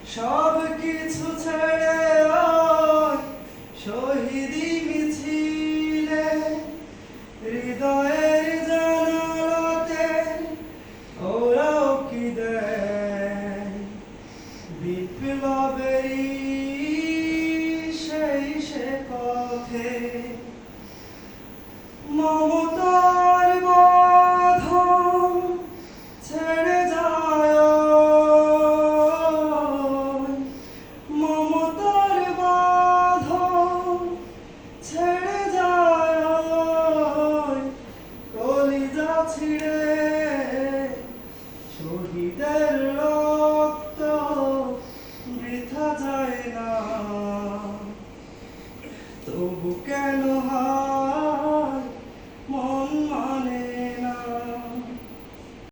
সব কিছু ছেড়ে ওই শহীদি মিছিলে হৃদয়ের জানালাতে ওরাও কি দেয় বিপ্লবেরই সেই সে পথে মমতার বাঁধন ছেড়ে যায় মমতার বাঁধন ছেড়ে যায় কলিজা ছিঁড়ে শহীদের রক্ত বৃথা যায় না তবু কেন